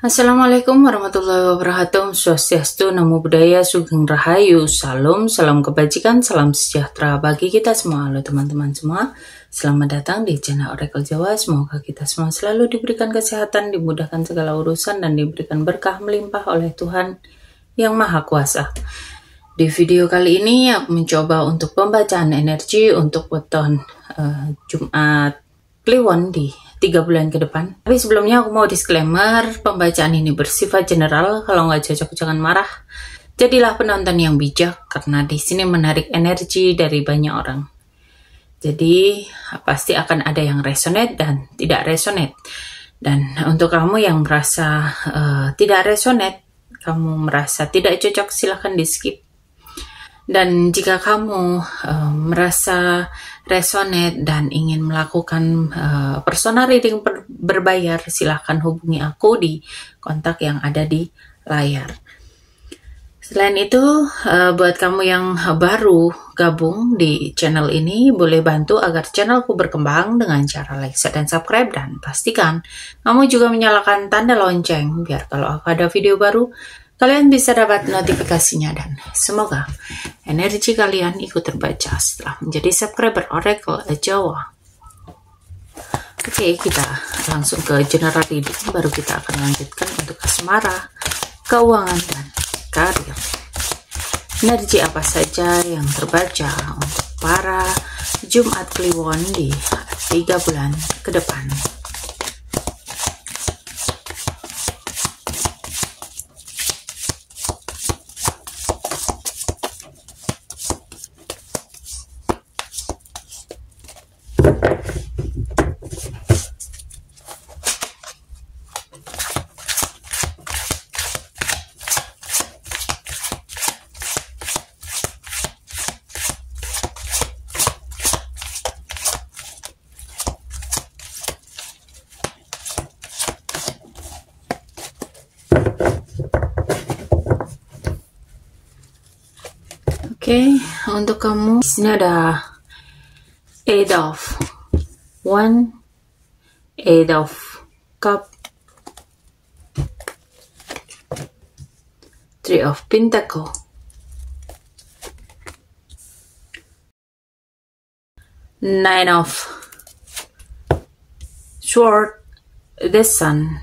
Assalamualaikum warahmatullahi wabarakatuh. Swastiastu, Namo Buddhaya, Sugeng Rahayu, Salam, salam kebajikan, salam sejahtera bagi kita semua. Halo teman-teman semua, selamat datang di channel Oracle Jawa. Semoga kita semua selalu diberikan kesehatan, dimudahkan segala urusan, dan diberikan berkah melimpah oleh Tuhan Yang Maha Kuasa. Di video kali ini aku mencoba untuk pembacaan energi untuk weton Jumat Kliwon di 3 bulan ke depan. Tapi sebelumnya aku mau disclaimer, pembacaan ini bersifat general. Kalau nggak cocok jangan marah. Jadilah penonton yang bijak karena di sini menarik energi dari banyak orang. Jadi pasti akan ada yang resonate dan tidak resonate. Dan untuk kamu yang merasa tidak resonate, kamu merasa tidak cocok, silahkan di skip. Dan jika kamu merasa resonate dan ingin melakukan personal reading berbayar, silahkan hubungi aku di kontak yang ada di layar. Selain itu, buat kamu yang baru gabung di channel ini, boleh bantu agar channelku berkembang dengan cara like, share, dan subscribe. Dan pastikan kamu juga menyalakan tanda lonceng, biar kalau aku ada video baru, kalian bisa dapat notifikasinya. Dan semoga energi kalian ikut terbaca setelah menjadi subscriber Oracle Jawa. Oke, kita langsung ke general reading, baru kita akan lanjutkan untuk asmara, keuangan, dan karir. Energi apa saja yang terbaca untuk para Jumat Kliwon di 3 bulan ke depan? Oke, untuk kamu di sini ada Eight of One, Eight of Cup, Three of Pentacle, Nine of Sword, the Sun,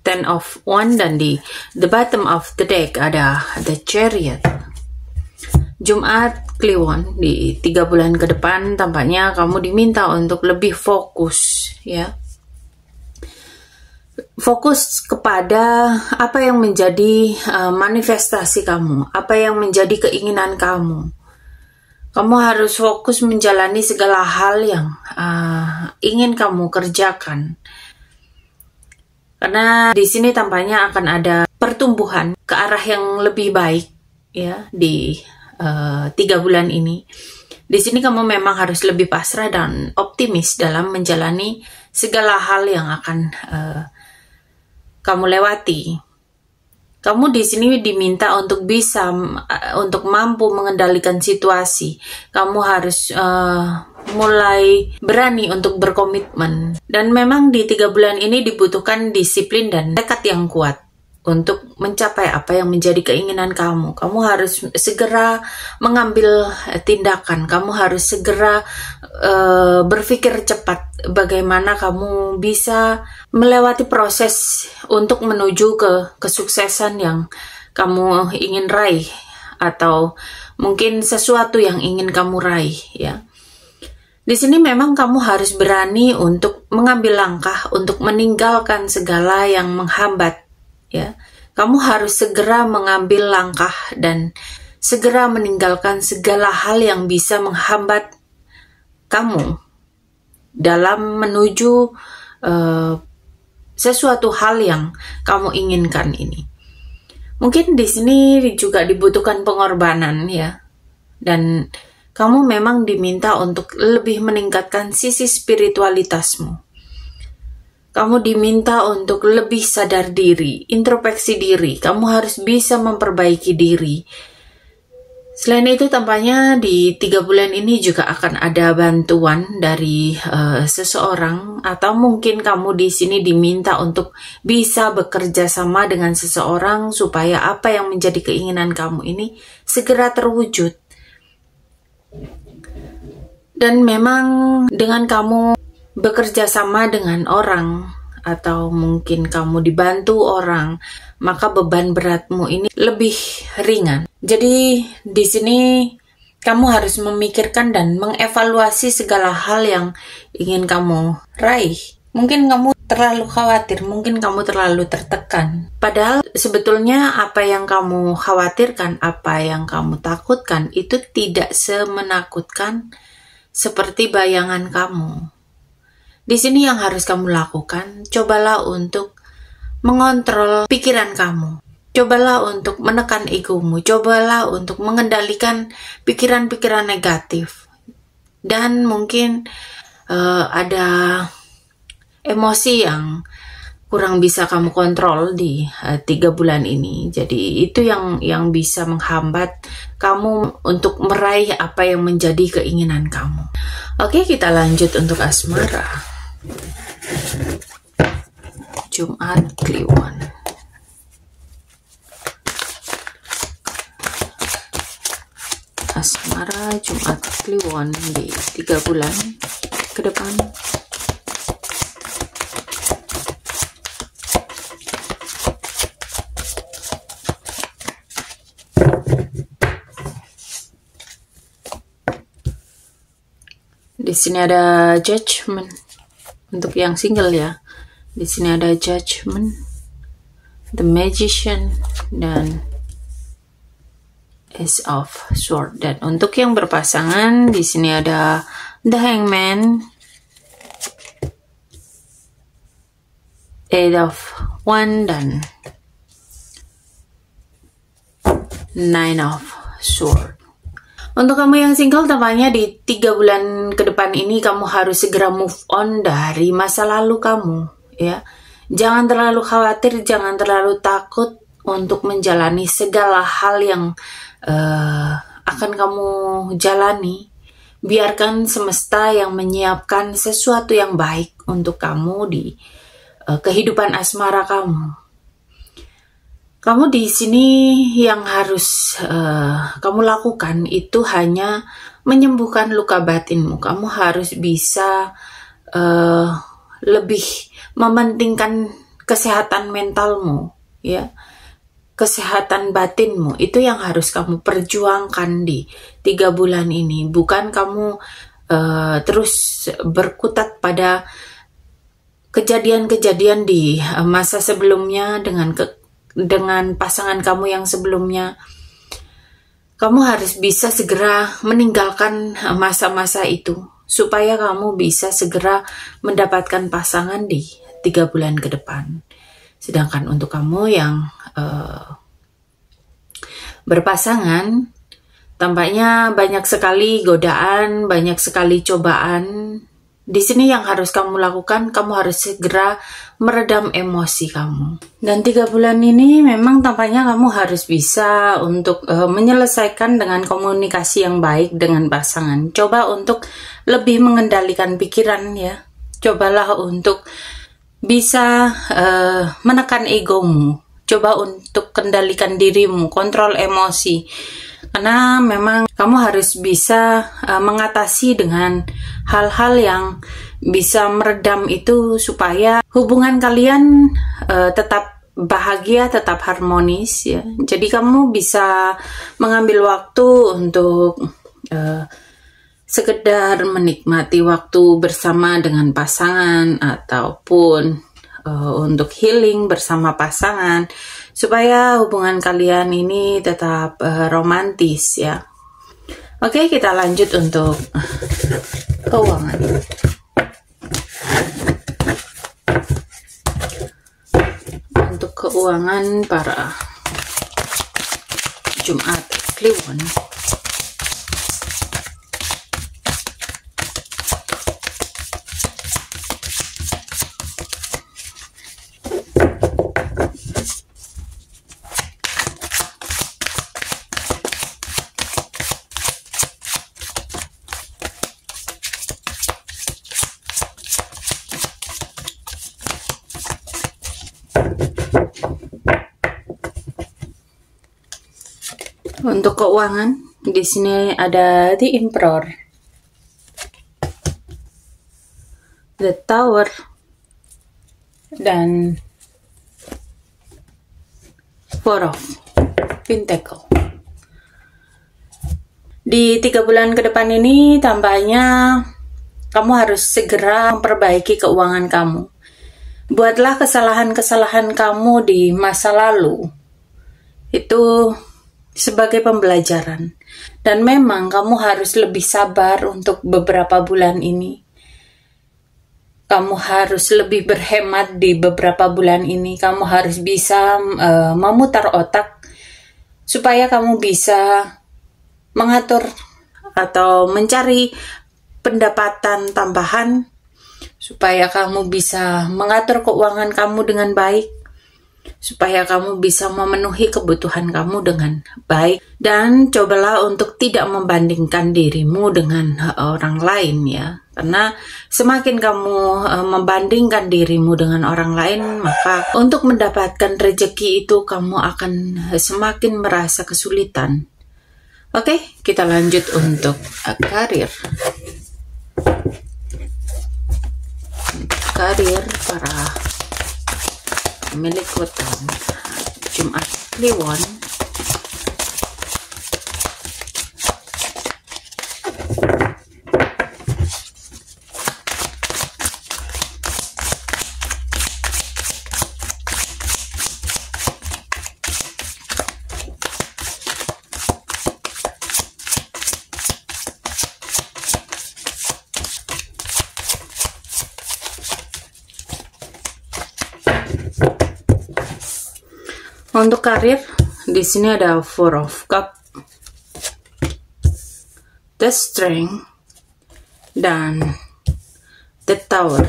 Ten of One, dan di the bottom of the deck ada the Chariot. Jumat Kliwon di 3 bulan ke depan tampaknya kamu diminta untuk lebih fokus, ya. Fokus kepada apa yang menjadi manifestasi kamu, apa yang menjadi keinginan kamu. Kamu harus fokus menjalani segala hal yang ingin kamu kerjakan. Karena di sini tampaknya akan ada pertumbuhan ke arah yang lebih baik, ya, di 3 bulan ini. Di sini kamu memang harus lebih pasrah dan optimis dalam menjalani segala hal yang akan kamu lewati. Kamu di sini diminta untuk untuk mampu mengendalikan situasi. Kamu harus mulai berani untuk berkomitmen. Dan memang di 3 bulan ini dibutuhkan disiplin dan tekad yang kuat untuk mencapai apa yang menjadi keinginan kamu. Kamu harus segera mengambil tindakan. Kamu harus segera berpikir cepat bagaimana kamu bisa melewati proses untuk menuju ke kesuksesan yang kamu ingin raih, atau mungkin sesuatu yang ingin kamu raih, ya. Di sini memang kamu harus berani untuk mengambil langkah untuk meninggalkan segala yang menghambat, ya. Kamu harus segera mengambil langkah dan segera meninggalkan segala hal yang bisa menghambat kamu dalam menuju sesuatu hal yang kamu inginkan ini. Mungkin di sini juga dibutuhkan pengorbanan, ya. Dan kamu memang diminta untuk lebih meningkatkan sisi spiritualitasmu. Kamu diminta untuk lebih sadar diri, introspeksi diri. Kamu harus bisa memperbaiki diri. Selain itu, tampaknya di 3 bulan ini juga akan ada bantuan dari seseorang, atau mungkin kamu di sini diminta untuk bisa bekerja sama dengan seseorang supaya apa yang menjadi keinginan kamu ini segera terwujud. Dan memang dengan kamu bekerja sama dengan orang, atau mungkin kamu dibantu orang, maka beban beratmu ini lebih ringan. Jadi di sini kamu harus memikirkan dan mengevaluasi segala hal yang ingin kamu raih. Mungkin kamu terlalu khawatir, mungkin kamu terlalu tertekan. Padahal sebetulnya apa yang kamu khawatirkan, apa yang kamu takutkan itu tidak semenakutkan seperti bayangan kamu. Di sini yang harus kamu lakukan, cobalah untuk mengontrol pikiran kamu. Cobalah untuk menekan egomu. Cobalah untuk mengendalikan pikiran-pikiran negatif. Dan mungkin ada emosi yang kurang bisa kamu kontrol di 3 bulan ini. Jadi itu yang bisa menghambat kamu untuk meraih apa yang menjadi keinginan kamu. Oke, kita lanjut untuk asmara. Jumat Kliwon. Asmara Jumat Kliwon di 3 bulan ke depan. Di sini ada Judgment untuk yang single ya. Di sini ada Judgment, The Magician, dan Ace of Swords. Dan untuk yang berpasangan, di sini ada The Hangman, Eight of Wands, dan Nine of Swords. Untuk kamu yang single, tampaknya di 3 bulan ke depan ini kamu harus segera move on dari masa lalu kamu, ya. Jangan terlalu khawatir, jangan terlalu takut untuk menjalani segala hal yang akan kamu jalani. Biarkan semesta yang menyiapkan sesuatu yang baik untuk kamu di kehidupan asmara kamu. Kamu di sini yang harus kamu lakukan itu hanya menyembuhkan luka batinmu. Kamu harus bisa lebih mementingkan kesehatan mentalmu, ya, kesehatan batinmu. Itu yang harus kamu perjuangkan di 3 bulan ini. Bukan kamu terus berkutat pada kejadian-kejadian di masa sebelumnya dengan pasangan kamu yang sebelumnya. Kamu harus bisa segera meninggalkan masa-masa itu supaya kamu bisa segera mendapatkan pasangan di 3 bulan ke depan. Sedangkan untuk kamu yang berpasangan, tampaknya banyak sekali godaan, banyak sekali cobaan. Di sini yang harus kamu lakukan, kamu harus segera meredam emosi kamu. Dan 3 bulan ini memang tampaknya kamu harus bisa untuk menyelesaikan dengan komunikasi yang baik dengan pasangan. Coba untuk lebih mengendalikan pikiran, ya. Cobalah untuk bisa menekan egomu. Coba untuk kendalikan dirimu, kontrol emosi. Karena memang kamu harus bisa mengatasi dengan hal-hal yang bisa meredam itu supaya hubungan kalian tetap bahagia, tetap harmonis, ya. Jadi kamu bisa mengambil waktu untuk sekedar menikmati waktu bersama dengan pasangan ataupun untuk healing bersama pasangan supaya hubungan kalian ini tetap romantis, ya. Oke, kita lanjut untuk keuangan. Untuk keuangan para Jumat Kliwon. Untuk keuangan, di sini ada The Emperor, The Tower, dan Four of Pentacle. Di 3 bulan ke depan ini tampaknya kamu harus segera memperbaiki keuangan kamu. Buatlah kesalahan-kesalahan kamu di masa lalu itu sebagai pembelajaran. Dan memang kamu harus lebih sabar untuk beberapa bulan ini. Kamu harus lebih berhemat di beberapa bulan ini. Kamu harus bisa memutar otak supaya kamu bisa mengatur atau mencari pendapatan tambahan supaya kamu bisa mengatur keuangan kamu dengan baik, supaya kamu bisa memenuhi kebutuhan kamu dengan baik. Dan cobalah untuk tidak membandingkan dirimu dengan orang lain ya, karena semakin kamu membandingkan dirimu dengan orang lain, maka untuk mendapatkan rezeki itu kamu akan semakin merasa kesulitan. Oke, kita lanjut untuk karir. Karir para milik hutan Jumat Kliwon. Untuk karir, di sini ada Four of Cup, The Strength, dan The Tower.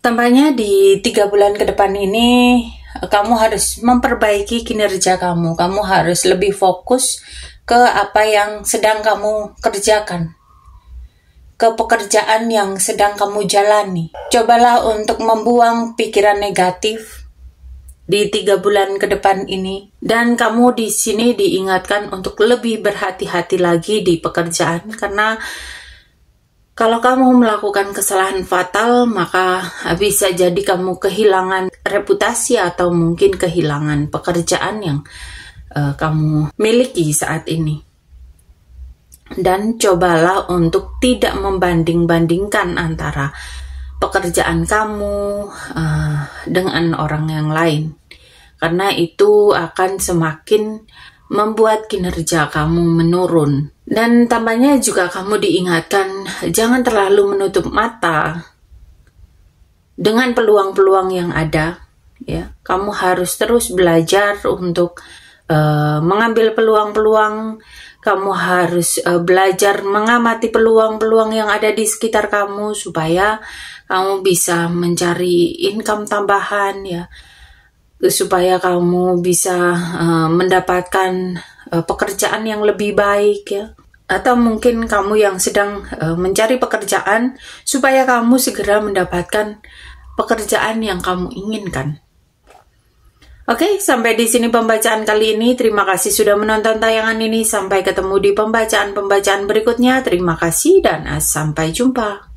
Tampaknya di 3 bulan ke depan ini kamu harus memperbaiki kinerja kamu. Kamu harus lebih fokus ke apa yang sedang kamu kerjakan, ke pekerjaan yang sedang kamu jalani. Cobalah untuk membuang pikiran negatif di 3 bulan ke depan ini. Dan kamu di sini diingatkan untuk lebih berhati-hati lagi di pekerjaan, karena kalau kamu melakukan kesalahan fatal, maka bisa jadi kamu kehilangan reputasi atau mungkin kehilangan pekerjaan yang kamu miliki saat ini. Dan cobalah untuk tidak membanding-bandingkan antara pekerjaan kamu dengan orang yang lain, karena itu akan semakin membuat kinerja kamu menurun. Dan tambahnya juga kamu diingatkan jangan terlalu menutup mata dengan peluang-peluang yang ada ya. Kamu harus terus belajar untuk mengambil peluang-peluang. Kamu harus belajar mengamati peluang-peluang yang ada di sekitar kamu supaya kamu bisa mencari income tambahan ya, supaya kamu bisa mendapatkan pekerjaan yang lebih baik ya. Atau mungkin kamu yang sedang mencari pekerjaan supaya kamu segera mendapatkan pekerjaan yang kamu inginkan. Oke, sampai di sini pembacaan kali ini. Terima kasih sudah menonton tayangan ini. Sampai ketemu di pembacaan-pembacaan berikutnya. Terima kasih dan sampai jumpa.